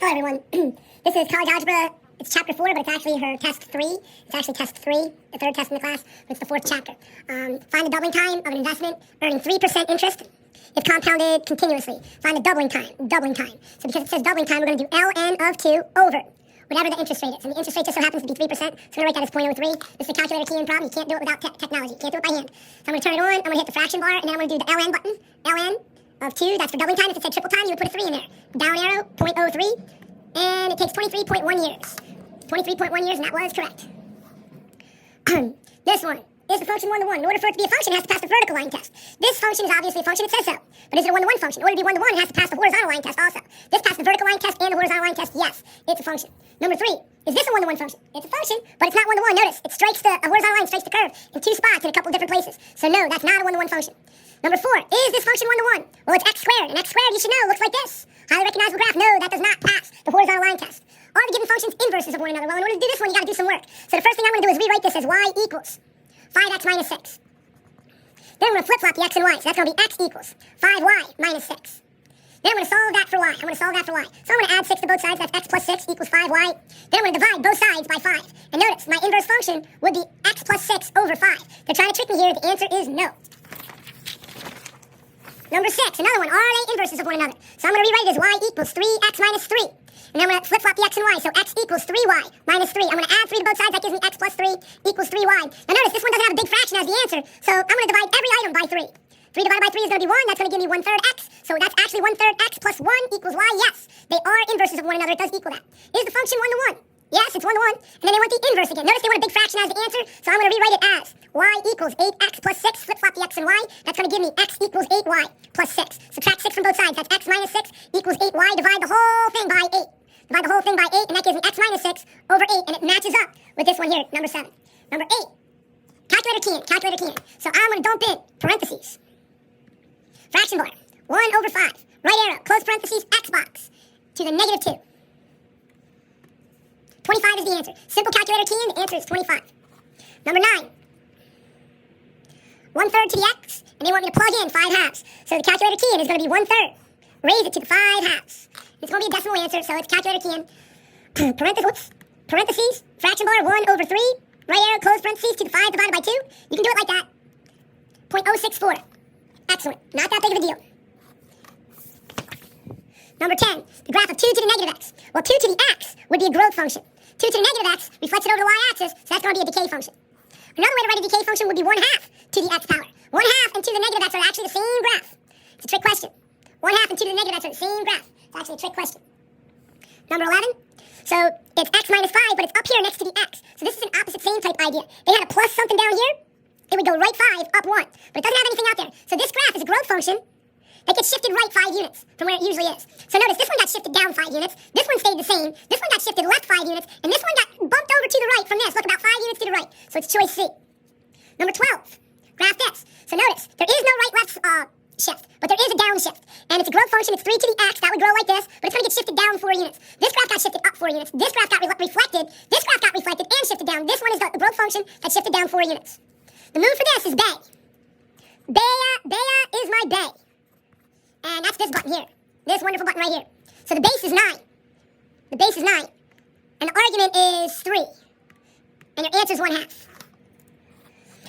Hello everyone, this is College Algebra. It's chapter 4, but it's actually her test 3. It's actually test 3, the third test in the class, but it's the fourth chapter. Find the doubling time of an investment earning 3% interest if compounded continuously. Find the doubling time. So because it says doubling time, we're going to do ln of 2 over whatever the interest rate is. And the interest rate just so happens to be 3%, so I'm going to write that as 0.03. This is a calculator key in problem. You can't do it without technology. You can't do it by hand. So I'm going to turn it on, I'm going to hit the fraction bar, and then I'm going to do the ln button. Ln of 2, that's for doubling time. If it said triple time, you would put a 3 in there. Down arrow, 0.03, and it takes 23.1 years. 23.1 years, and that was correct. This one is the function 1-to-1. In order for it to be a function, it has to pass the vertical line test. This function is obviously a function, it says so. But is it a 1-to-1 function? In order to be 1-to-1, it has to pass the horizontal line test also. This passed the vertical line test and the horizontal line test, yes, it's a function. Number 3, is this a 1-to-1 function? It's a function, but it's not 1-to-1. Notice, it strikes a horizontal line strikes the curve in 2 spots in a couple different places. So no, that's not a 1-to-1 function. Number 4, is this function 1-to-1? Well, it's x squared, and x squared, you should know, looks like this. Highly recognizable graph. No, that does not pass the horizontal line test. Are the given functions inverses of one another? Well, in order to do this one, you got to do some work. So the first thing I'm going to do is rewrite this as y equals 5x minus 6. Then I'm going to flip-flop the x and y. So that's going to be x equals 5y minus 6. Then I'm going to solve that for y. So I'm going to add 6 to both sides. That's x plus 6 equals 5y. Then I'm going to divide both sides by 5. And notice, my inverse function would be x plus 6 over 5. They're trying to trick me here. The answer is no. Number 6, another one. Are they inverses of one another? So I'm going to rewrite it as y equals 3x minus 3. And I'm going to flip-flop the x and y. So x equals 3y minus 3. I'm going to add 3 to both sides. That gives me x plus 3 equals 3y. Now notice, this one doesn't have a big fraction as the answer. So I'm going to divide every item by 3. 3 divided by 3 is going to be 1. That's going to give me 1/3 x. So that's actually 1/3 x plus 1 equals y. Yes, they are inverses of one another. It does equal that. Is the function 1-to-1? Yes, it's 1-to-1. And then they want the inverse again. Notice they want a big fraction as the answer. So I'm going to rewrite it as y equals 8x plus 6. Flip-flop the x and y. That's going to give me x equals 8y plus 6. Subtract 6 from both sides. That's x minus 6 equals 8y. Divide the whole thing by 8. Divide the whole thing by 8, and that gives me x minus 6 over 8, and it matches up with this one here, number 7. Number 8, calculator key in. So I'm going to dump in parentheses. Fraction bar, 1 over 5. Right arrow, close parentheses, x box, to the negative 2. 25 is the answer. Simple calculator key in, the answer is 25. Number 9, 1/3 to the x, and they want me to plug in 5 halves. So the calculator key in is going to be 1/3. Raise it to the 5 halves. It's going to be a decimal answer, so it's calculator key in. Parentheses, fraction bar, 1 over 3. Right arrow, close parentheses, to the 5 divided by 2. You can do it like that. 0.064. Excellent. Not that big of a deal. Number 10, the graph of 2 to the negative x. Well, 2 to the x would be a growth function. 2 to the negative x reflects it over the y-axis, so that's going to be a decay function. Another way to write a decay function would be 1/2 to the x power. 1/2 and 2 to the negative x are actually the same graph. It's a trick question. 1/2 and 2 to the negative x are the same graph. It's actually a trick question. Number 11, so it's x minus 5, but it's up here next to the x. So this is an opposite same type idea. They had a plus something down here, it would go right 5, up 1. But it doesn't have anything out there. So this graph is a growth function that gets shifted right 5 units from where it usually is. So notice, this one got shifted down 5 units, this one stayed the same, this one got shifted left 5 units, and this one got bumped over to the right from this. Look, about 5 units to the right. So it's choice C. Number 12, graph this. So notice, there is no right-left shift, but there is a downshift. And it's a growth function, it's 3 to the x, that would grow like this, but it's going to get shifted down 4 units. This graph got shifted up 4 units, this graph got reflected, this graph got reflected and shifted down. This one is the growth function that shifted down 4 units. The move for this is bay. Bay is my bay. And that's this button here, this wonderful button right here. So the base is 9. The base is 9. And the argument is 3. And your answer is 1/2.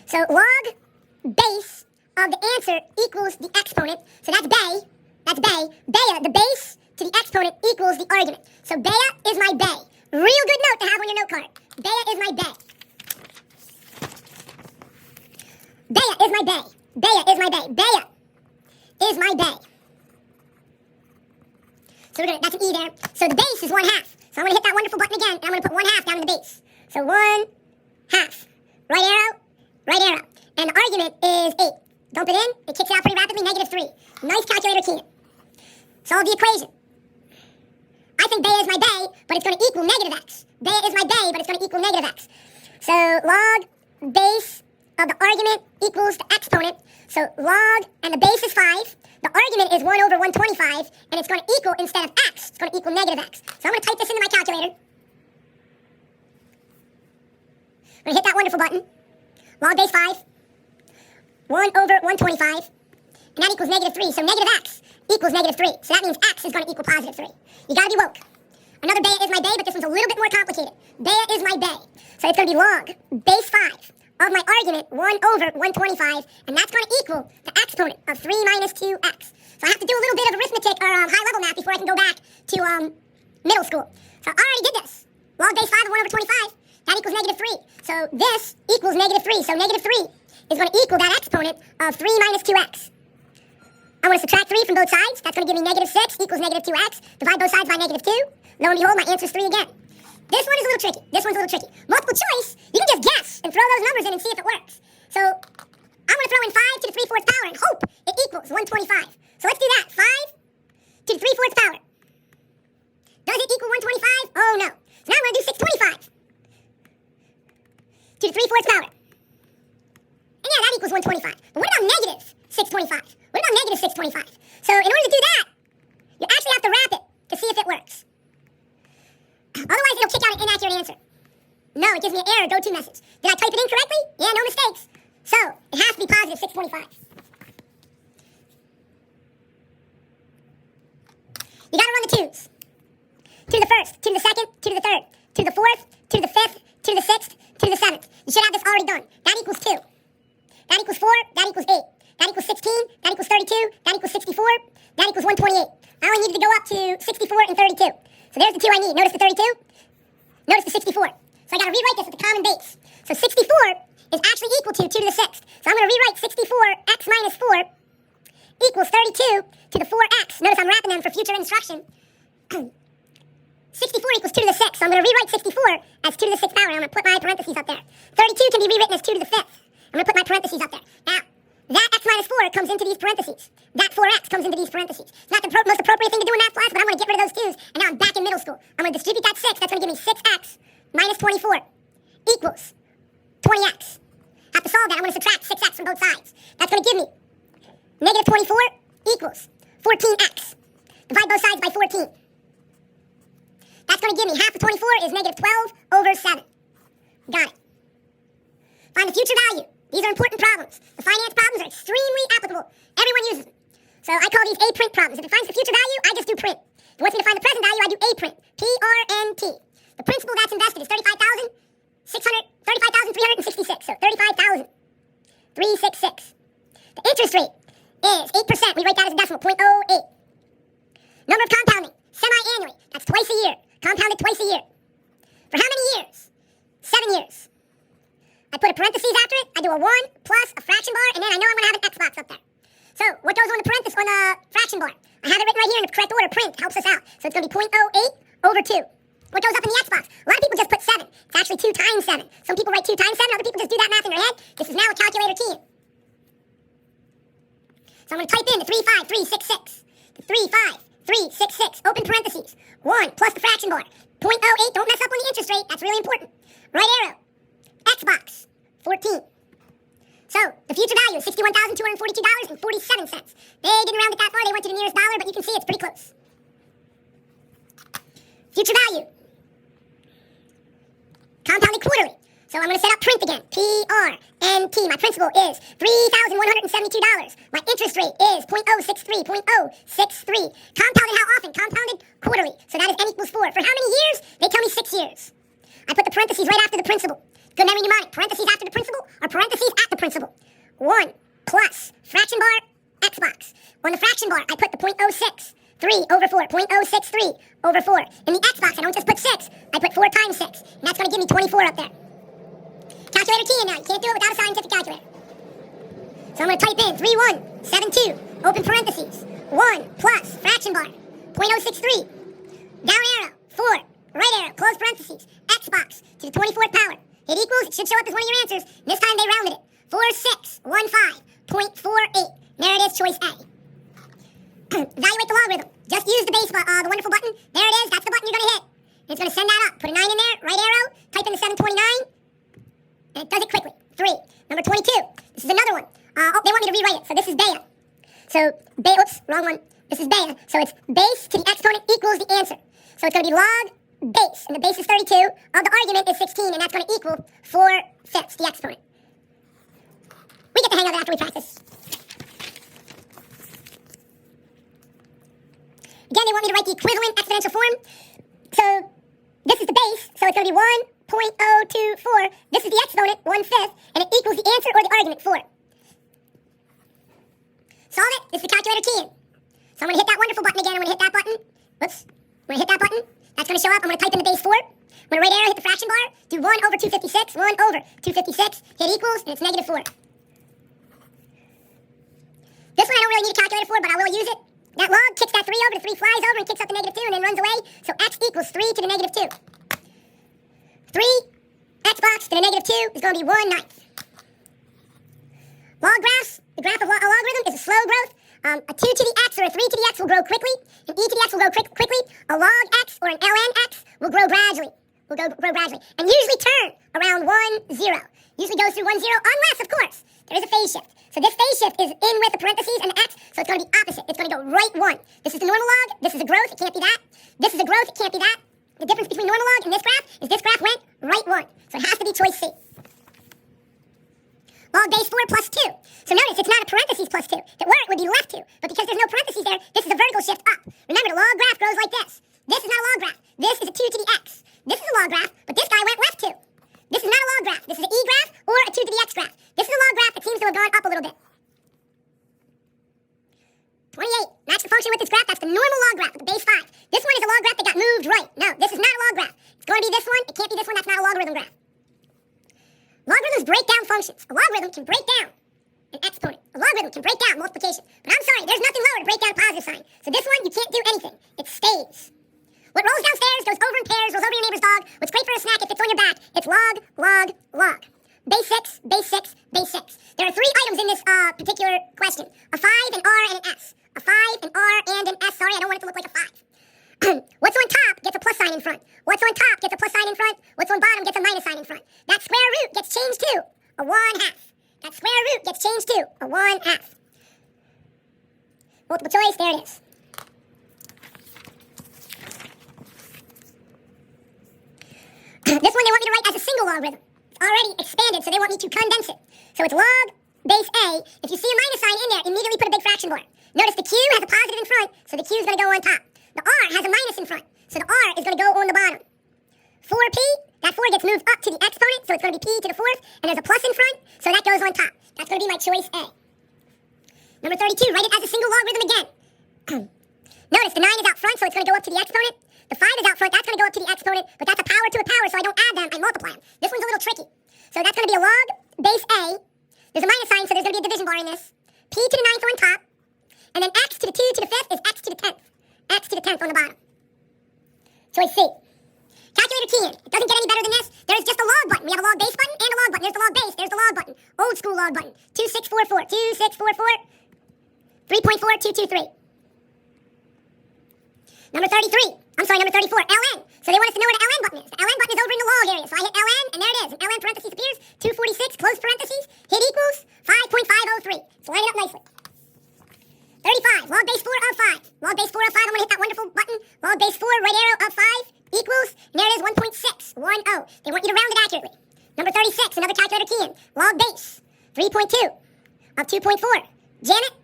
So log base of the answer equals the exponent. So that's bay. Beta, the base to the exponent equals the argument. So beta is my bay. Real good note to have on your note card. Beta is my bay. Beta is my bay. Beta is my bay. Beta is my bay. So that's an E there. So the base is 1/2. So I'm going to hit that wonderful button again, and I'm going to put 1/2 down in the base. So 1/2. Right arrow. And the argument is 8. Dump it in. It kicks it out pretty rapidly. Negative 3. Nice calculator key. Solve the equation. I think beta is my bay, but it's going to equal negative x. Beta is my bay, but it's going to equal negative x. So log base of the argument equals the exponent. So log, and the base is 5. The argument is 1 over 125, and it's going to equal, instead of x, it's going to equal negative x. So I'm going to type this into my calculator. I'm going to hit that wonderful button. Log base 5. 1 over 125, and that equals negative 3. So negative x equals negative 3. So that means x is going to equal positive 3. You got to be woke. Another beta is my bay, but this one's a little bit more complicated. Beta is my bay. So it's going to be log base 5 of my argument 1 over 125, and that's going to equal the exponent of 3 minus 2x. So I have to do a little bit of arithmetic or high-level math before I can go back to middle school. So I already did this. Log base 5 of 1 over 25, that equals negative 3. So this equals negative 3. So negative 3 is going to equal that exponent of 3 minus 2x. I want to subtract 3 from both sides. That's going to give me negative 6 equals negative 2x. Divide both sides by negative 2. Lo and behold, my answer is 3 again. This one is a little tricky. This one's a little tricky. Multiple choice, you can just guess and throw those numbers in and see if it works. So I'm going to throw in 5 to the 3/4 power and hope it equals 125. So let's do that. 5 to the 3/4 power. Does it equal 125? Oh no. So now I'm going to do 625 to the 3/4 power. And yeah, that equals 125. But what about negative 625? What about negative 625? So in order to do that, you actually have to wrap it to see if it works. Otherwise, it'll kick out an inaccurate answer. No, it gives me an error go-to message. Did I type it in correctly? Yeah, no mistakes. So it has to be positive 625. You got to run the 2's. 2 to the 1st, 2 to the 2nd, 2 to the 3rd, 2 to the 4th, 2 to the 5th, 2 to the 6th, 2 to the 7th. You should have this already done. That equals 2. That equals 4. That equals 8. That equals 16. That equals 32. That equals 64. That equals 128. I only needed to go up to 64 and 32. So there's the 2 I need. Notice the 32. Notice the 64. So I got to rewrite this at the common base. So 64 is actually equal to 2 to the 6th. So I'm going to rewrite 64x minus 4 equals 32 to the 4x. Notice I'm wrapping them for future instruction. 64 equals 2 to the 6th. So I'm going to rewrite 64 as 2 to the 6th power. And I'm going to put my parentheses up there. 32 can be rewritten as 2 to the 5th. I'm going to put my parentheses up there. Now, that x minus 4 comes into these parentheses. That 4x comes into these parentheses. It's not the most appropriate thing to do in math class, but I'm going to get rid of those 2's, and now I'm back in middle school. I'm going to distribute that 6. That's going to give me 6x minus 24 equals 20x. Have to solve that. I'm going to subtract 6x from both sides. That's going to give me negative 24 equals 14x. Divide both sides by 14. That's going to give me half of 24 is negative 12 over 7. Got it. Find the future value. These are important problems. The finance problems are extremely applicable. Everyone uses them. So I call these A-print problems. If it finds the future value, I just do print. If it wants me to find the present value, I do A-print. P-R-N-T. The principal that's invested is 35,366. So 35,366. The interest rate is 8%. We write that as a decimal, 0.08. Number of compounding, semi-annually. That's twice a year. Compounded twice a year. For how many years? 7 years. I put a parentheses after it. I do a 1 plus a fraction bar, and then I know I'm going to have an X box up there. So what goes on the parenthesis on the fraction bar? I have it written right here in the correct order. Print helps us out. So it's going to be 0.08 over 2. What goes up in the X box? A lot of people just put 7. It's actually 2 times 7. Some people write 2 times 7. Other people just do that math in their head. This is now a calculator key. So I'm going to type in the 35366. The 35366. Open parentheses. 1 plus the fraction bar. 0.08. Don't mess up on the interest rate. That's really important. Right arrow. X box, 14. So, the future value is $61,242.47. They didn't round it that far. They went to the nearest dollar, but you can see it's pretty close. Future value. Compounded quarterly. So I'm going to set up print again. P-R-N-T. My principal is $3,172. My interest rate is 0.063. Compounded how often? Compounded quarterly. So that is n equals 4. For how many years? They tell me 6 years. I put the parentheses right after the principal. Good memory mnemonic. Parentheses after the principal or parentheses at the principal. 1 plus fraction bar X box. On the fraction bar, I put the 0.063 over 4. 0.063 over 4. In the X box, I don't just put 6. I put 4 times 6. And that's going to give me 24 up there. Calculator key in now. You can't do it without a scientific calculator. So I'm going to type in 3172. Open parentheses. 1 plus fraction bar. 0.063. Down arrow. 4. Right arrow. Close parentheses. X box to the 24th power. It equals, it should show up as one of your answers. This time they rounded it. 4615.48. There it is, choice A. Evaluate the logarithm. Just use the base, the wonderful button. There it is, that's the button you're going to hit. And it's going to send that up. Put a 9 in there, right arrow, type in the 729, and it does it quickly. 3. Number 22. This is another one. They want me to rewrite it. So this is beta. So, oops, wrong one. This is beta. So it's base to the exponent equals the answer. So it's going to be log base, and the base is 32, of the argument is 16, and that's going to equal 4/5, the exponent. We get the hang of it after we practice. Again, they want me to write the equivalent exponential form. So it's going to be 1.024. This is the exponent, 1/5, and it equals the answer or the argument, 4. Solve it. This is the calculator key in. So I'm going to hit that wonderful button again. I'm going to hit that button. Whoops. I'm going to hit that button. That's going to show up. I'm going to type in the base 4. I'm going to right arrow, hit the fraction bar, do 1 over 256, 1 over 256, hit equals, and it's negative 4. This one I don't really need a calculator for, but I will use it. That log kicks that 3 over, the 3 flies over and kicks up the negative 2 and then runs away. So x equals 3 to the negative 2. 3 x box to the negative 2 is going to be 1/9. Log graphs, the graph of a logarithm is a slow growth. A 2 to the x or a 3 to the x will grow quickly. An e to the x will grow quickly. A log x or an ln x will grow gradually. And usually turn around 1, 0. Usually goes through 1, 0, unless, of course, there is a phase shift. So this phase shift is in with the parentheses and the x, so it's going to be opposite. It's going to go right 1. This is the normal log. This is a growth. It can't be that. This is a growth. It can't be that. The difference between normal log and this graph is this graph went right 1. So it has to be choice C. Log base 4 plus 2. So notice it's not a parentheses plus 2. If it were, it would be left 2. But because there's no parentheses there, this is a vertical shift up. Remember, the log graph grows like this. This is not a log graph. This is a 2 to the x. This is a log graph, but this guy went left 2. This is not a log graph. This is an e graph or a 2 to the x graph. This is a log graph that seems to have gone up a little bit. 28. Match the function with this graph. That's the normal log graph with the base 5. This one is a log graph that got moved right. No, this is not a log graph. It's going to be this one. It can't be this one. That's not a logarithm graph. Logarithms break down functions. A logarithm can break down an exponent. A logarithm can break down multiplication. But I'm sorry, there's nothing lower to break down a positive sign. So this one, you can't do anything. It stays. What rolls downstairs goes over in pairs, rolls over your neighbor's dog. What's great for a snack if it's on your back? It's log, log, log. Base 6, base 6, base 6. There are 3 items in this particular question. A 5, an R, and an S. A 5, an R, and an S. Sorry, I don't want it to look like a 5. What's on top gets a plus sign in front. What's on top gets a plus sign in front. What's on bottom gets a minus sign in front. That square root gets changed to a 1/2. That square root gets changed to a 1/2. Multiple choice, there it is. This one they want me to write as a single logarithm. It's already expanded, so they want me to condense it. So it's log base A. If you see a minus sign in there, immediately put a big fraction bar. Notice the Q has a positive in front, so the Q is going to go on top. The R has a minus in front, so the R is going to go on the bottom. 4P, that 4 gets moved up to the exponent, so it's going to be P to the 4th, and there's a plus in front, so that goes on top. That's going to be my choice A. Number 32, write it as a single logarithm again. Notice the 9 is out front, so it's going to go up to the exponent. The 5 is out front, that's going to go up to the exponent, but that's a power to a power, so I don't add them, I multiply them. This one's a little tricky. So that's going to be a log base A. There's a minus sign, so there's going to be a division bar in this. P to the 9th on top, and then x to the 2 to the 5th is x to the 10th. X to the 10th on the bottom. Choice C. Calculator key in. It doesn't get any better than this. There's just a log button. We have a log base button and a log button. There's the log base. There's the log button. Old school log button. 2644. 2644. 3.4223. Number 33. I'm sorry, number 34. ln. So they want us to know where the ln button is. The ln button is over in the log area. So I hit ln, and there it is. And ln parentheses appears. 246, close parentheses. Hit equals 5.503. So line it up nicely. 35. Log base 4 of 5. Log base 4 of 5. I'm going to hit that wonderful button. Log base 4, right arrow of 5 equals. And there it is, 1.610. They want you to round it accurately. Number 36. Another calculator key in. Log base 3.2 of 2.4. Jam it.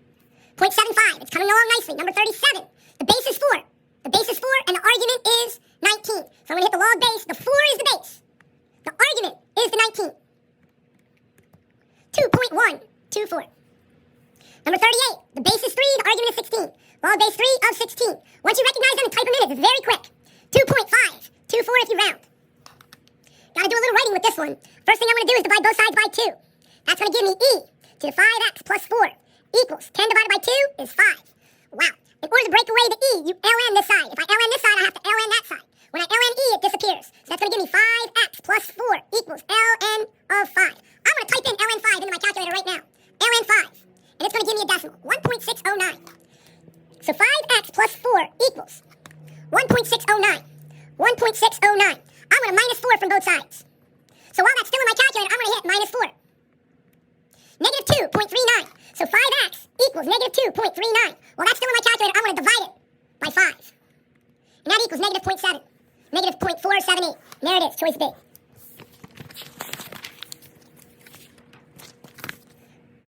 0.75. It's coming along nicely. Number 37. The base is 4. The base is 4, and the argument is 19. So I'm going to hit the log base. The 4 is the base. The argument is the 19. 2.124. Number 38. The base is 3. The argument is 16. Log base 3 of 16. Once you recognize them and type them in, it's very quick. 2.524 if you round. Got to do a little writing with this one. First thing I'm going to do is divide both sides by 2. That's going to give me e to the 5x plus 4 equals 10 divided by 2 is 5. Wow. In order to break away the e, you ln this side. If I ln this side, I have to ln that side. When I ln e, it disappears. So that's going to give me 5x plus 4 equals ln of 5. I'm going to type in ln 5 into my calculator right now. ln 5. And it's going to give me a decimal. 1.609. So 5x plus 4 equals 1.609. 1.609. I'm going to minus 4 from both sides. So while that's still in my calculator, I'm going to hit minus 4. Negative 2.39. So 5x equals negative 2.39. Well, that's still in my calculator. I'm going to divide it by 5. And that equals negative 0.7. Negative 0.478. And there it is, choice B.